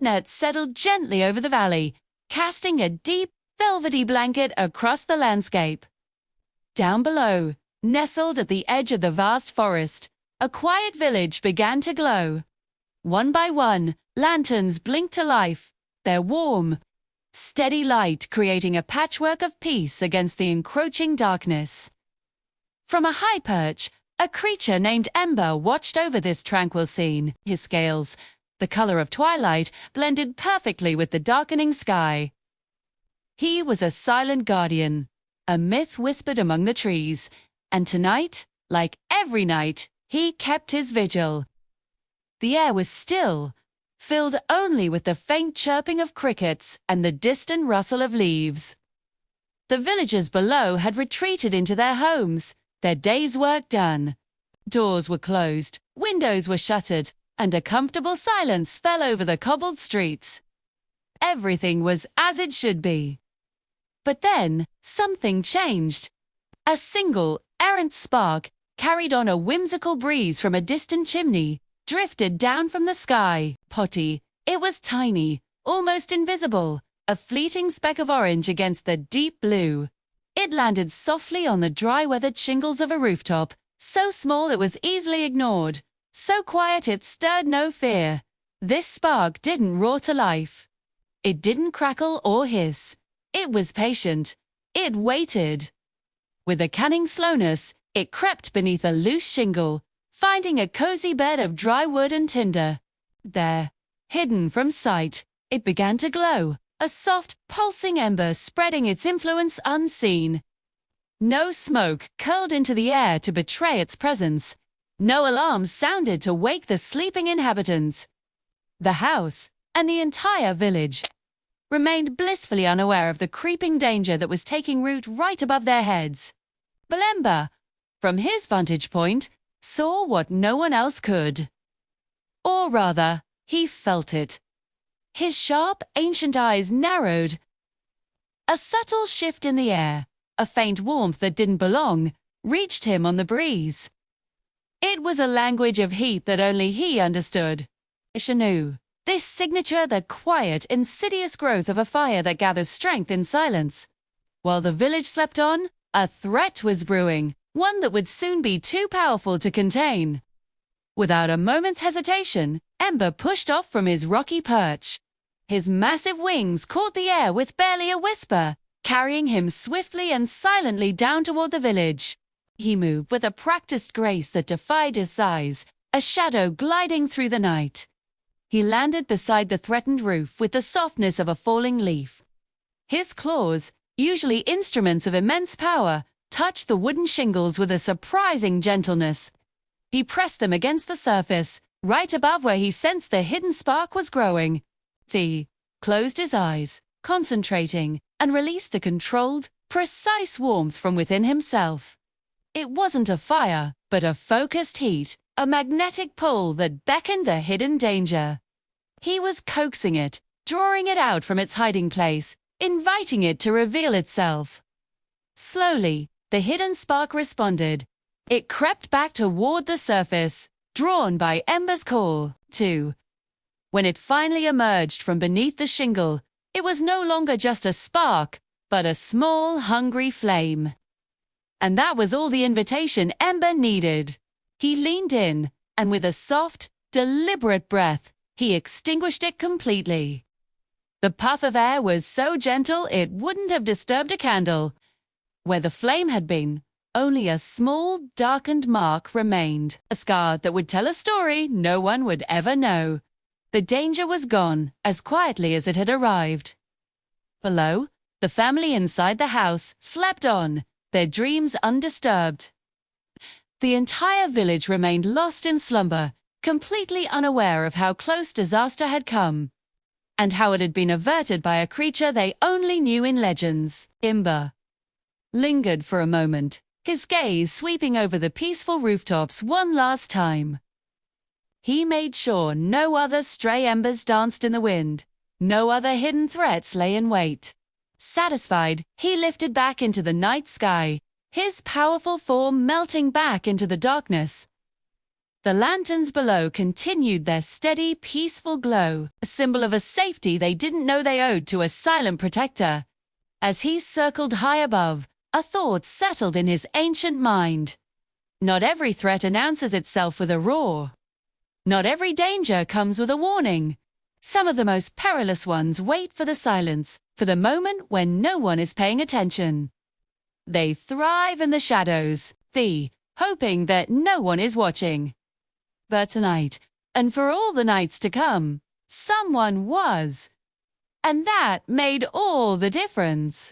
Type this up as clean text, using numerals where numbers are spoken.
net settled gently over the valley, casting a deep, velvety blanket across the landscape. Down below, nestled at the edge of the vast forest, a quiet village began to glow. One by one, lanterns blinked to life, their warm, steady light creating a patchwork of peace against the encroaching darkness. From a high perch, a creature named Ember watched over this tranquil scene. His scales, the color of twilight, blended perfectly with the darkening sky. He was a silent guardian, a myth whispered among the trees, and tonight, like every night, he kept his vigil. The air was still, filled only with the faint chirping of crickets and the distant rustle of leaves. The villagers below had retreated into their homes, their day's work done. Doors were closed, windows were shuttered, and a comfortable silence fell over the cobbled streets. Everything was as it should be. But then, something changed. A single, errant spark, carried on a whimsical breeze from a distant chimney, drifted down from the sky. Potty, it was tiny, almost invisible, a fleeting speck of orange against the deep blue. It landed softly on the dry weathered shingles of a rooftop, so small it was easily ignored, so quiet it stirred no fear. This spark didn't roar to life. It didn't crackle or hiss. It was patient. It waited. With a cunning slowness, it crept beneath a loose shingle, finding a cozy bed of dry wood and tinder. There, hidden from sight, it began to glow, a soft, pulsing ember spreading its influence unseen. No smoke curled into the air to betray its presence. No alarms sounded to wake the sleeping inhabitants. The house, and the entire village, remained blissfully unaware of the creeping danger that was taking root right above their heads. But Ember, from his vantage point, saw what no one else could. Or rather, he felt it. His sharp, ancient eyes narrowed. A subtle shift in the air, a faint warmth that didn't belong, reached him on the breeze. It was a language of heat that only he understood. Ishanu, this signature, that quiet, insidious growth of a fire that gathers strength in silence. While the village slept on, a threat was brewing, one that would soon be too powerful to contain. Without a moment's hesitation, Ember pushed off from his rocky perch. His massive wings caught the air with barely a whisper, carrying him swiftly and silently down toward the village. He moved with a practiced grace that defied his size, a shadow gliding through the night. He landed beside the threatened roof with the softness of a falling leaf. His claws, usually instruments of immense power, touched the wooden shingles with a surprising gentleness. He pressed them against the surface, right above where he sensed the hidden spark was growing. He closed his eyes, concentrating, and released a controlled, precise warmth from within himself. It wasn't a fire, but a focused heat, a magnetic pull that beckoned the hidden danger. He was coaxing it, drawing it out from its hiding place, inviting it to reveal itself. Slowly, the hidden spark responded. It crept back toward the surface, drawn by Ember's call, too. When it finally emerged from beneath the shingle, it was no longer just a spark, but a small, hungry flame. And that was all the invitation Ember needed. He leaned in, and with a soft, deliberate breath, he extinguished it completely. The puff of air was so gentle it wouldn't have disturbed a candle. Where the flame had been, only a small, darkened mark remained, a scar that would tell a story no one would ever know. The danger was gone, as quietly as it had arrived. Below, the family inside the house slept on, their dreams undisturbed. The entire village remained lost in slumber, completely unaware of how close disaster had come, and how it had been averted by a creature they only knew in legends. Ember lingered for a moment, his gaze sweeping over the peaceful rooftops one last time. He made sure no other stray embers danced in the wind, no other hidden threats lay in wait. Satisfied, he lifted back into the night sky, his powerful form melting back into the darkness. The lanterns below continued their steady, peaceful glow, a symbol of a safety they didn't know they owed to a silent protector. As he circled high above, a thought settled in his ancient mind. Not every threat announces itself with a roar. Not every danger comes with a warning. Some of the most perilous ones wait for the silence, for the moment when no one is paying attention. They thrive in the shadows, hoping that no one is watching. But tonight, and for all the nights to come, someone was. And that made all the difference.